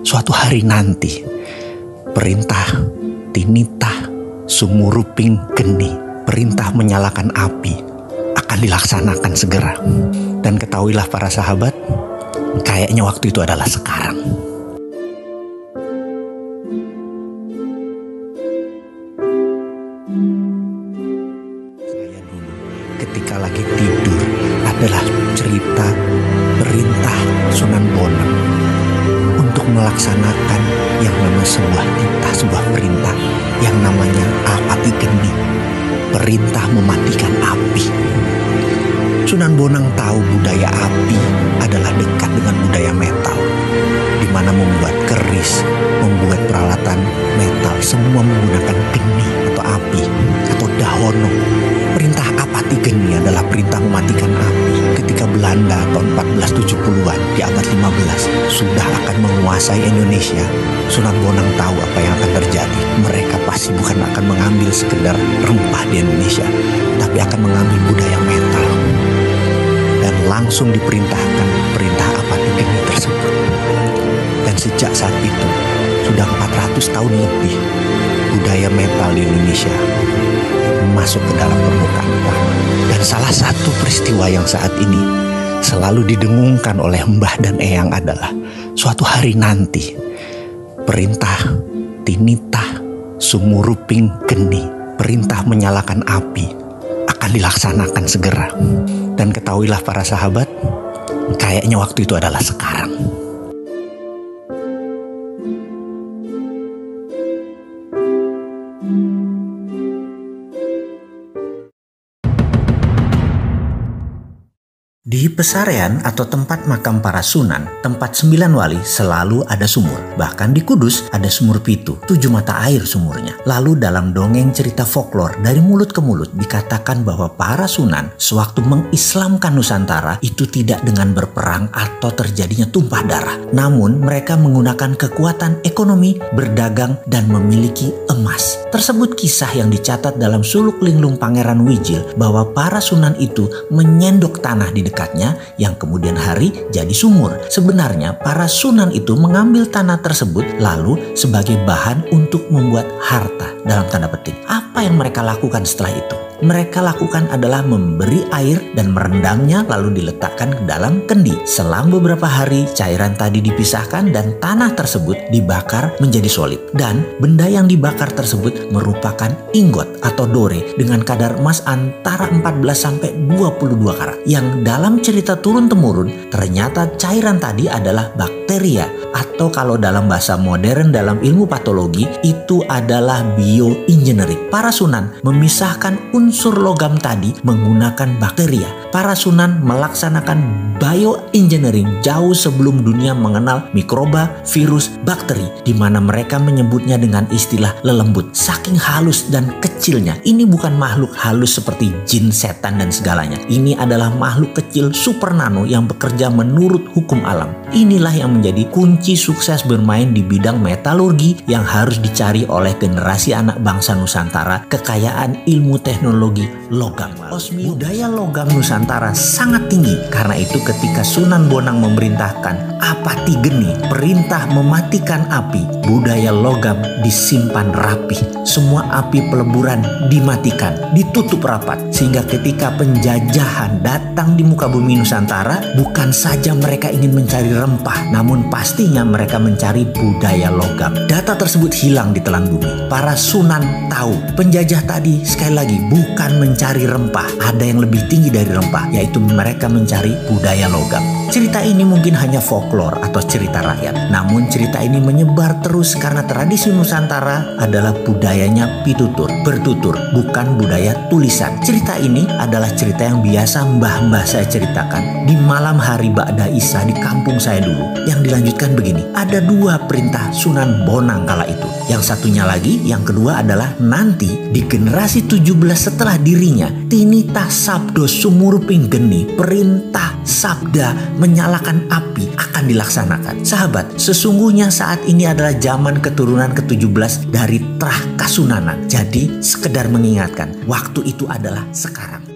suatu hari nanti perintah tinitah sumuruping geni, perintah menyalakan api akan dilaksanakan segera. Dan ketahuilah para sahabat, kayaknya waktu itu adalah sekarang. Saya dulu ketika lagi tidur adalah cerita perintah Sunan Bonang untuk melaksanakan yang namanya sebuah perintah yang namanya apati geni, perintah mematikan api. Sunan Bonang tahu budaya api adalah dekat dengan budaya metal, di mana membuat keris, membuat peralatan metal semua menggunakan geni atau api atau dahono. Perintah apati geni adalah perintah mematikan api. Ketika Belanda tahun 1470-an di abad 15 sudah akan menguasai Indonesia, Sunan Bonang tahu apa yang akan terjadi. Mereka pasti bukan akan mengambil sekedar rempah di Indonesia, tapi akan mengambil budaya metal. Dan langsung diperintahkan perintah apati geni tersebut. Dan sejak saat itu sudah 400 tahun lebih budaya metal di Indonesia masuk ke dalam permukaan lama. Dan salah satu peristiwa yang saat ini selalu didengungkan oleh mbah dan eyang adalah suatu hari nanti perintah tinitah sumuruping geni, perintah menyalakan api akan dilaksanakan segera. Dan ketahuilah para sahabat, kayaknya waktu itu adalah sekarang. Di Pesarean atau tempat makam para sunan, tempat 9 wali selalu ada sumur. Bahkan di Kudus ada sumur pitu, 7 mata air sumurnya. Lalu dalam dongeng cerita folklor dari mulut ke mulut dikatakan bahwa para sunan sewaktu mengislamkan Nusantara itu tidak dengan berperang atau terjadinya tumpah darah. Namun mereka menggunakan kekuatan ekonomi, berdagang, dan memiliki emas. Tersebut kisah yang dicatat dalam suluk linglung Pangeran Wijil bahwa para sunan itu menyendok tanah di dekatnya yang kemudian hari jadi sumur. Sebenarnya para sunan itu mengambil tanah tersebut lalu sebagai bahan untuk membuat harta dalam tanda petik. Apa yang mereka lakukan setelah itu? Mereka lakukan adalah memberi air dan merendamnya lalu diletakkan ke dalam kendi. Selang beberapa hari cairan tadi dipisahkan dan tanah tersebut dibakar menjadi solid. Dan benda yang dibakar tersebut merupakan ingot atau dore dengan kadar emas antara 14 sampai 22 karat. Yang dalam cerita turun-temurun ternyata cairan tadi adalah bakteria atau kalau dalam bahasa modern dalam ilmu patologi itu adalah bioengineering. Para sunan memisahkan unsur logam tadi menggunakan bakteria. Para sunan melaksanakan bioengineering jauh sebelum dunia mengenal mikroba, virus, bakteri, di mana mereka menyebutnya dengan istilah lelembut. Saking halus dan kecilnya, ini bukan makhluk halus seperti jin, setan, dan segalanya. Ini adalah makhluk kecil super nano yang bekerja menurut hukum alam. Inilah yang menjadi kunci sukses bermain di bidang metalurgi yang harus dicari oleh generasi anak bangsa Nusantara, kekayaan ilmu teknologi logam. Budaya logam Nusantara sangat tinggi. Karena itu ketika Sunan Bonang memerintahkan apati geni, perintah mematikan api, budaya logam disimpan rapi. Semua api peleburan dimatikan, ditutup rapat. Sehingga ketika penjajahan datang di muka bumi Nusantara, bukan saja mereka ingin mencari rempah, namun pastinya mereka mencari budaya logam. Data tersebut hilang di telan bumi. Para sunan tahu penjajah tadi sekali lagi bukan mencari rempah, ada yang lebih tinggi dari rempah, yaitu mereka mencari budaya logam. Cerita ini mungkin hanya folklore atau cerita rakyat, namun cerita ini menyebar terus karena tradisi Nusantara adalah budayanya pitutur, bertutur, bukan budaya tulisan. Cerita ini adalah cerita yang biasa mbah-mbah saya ceritakan di malam hari Ba'da Isya di kampung saya dulu. Yang dilanjutkan begini, ada 2 perintah Sunan Bonang kala itu. Yang satunya lagi, yang kedua adalah nanti di generasi 17 setelah dirinya, tinitah sabdo sumuruping geni, perintah sabda menyalakan api akan dilaksanakan. Sahabat, sesungguhnya saat ini adalah zaman keturunan ke-17 dari Trah Kasunanan. Jadi sekedar mengingatkan, waktu itu adalah sekarang.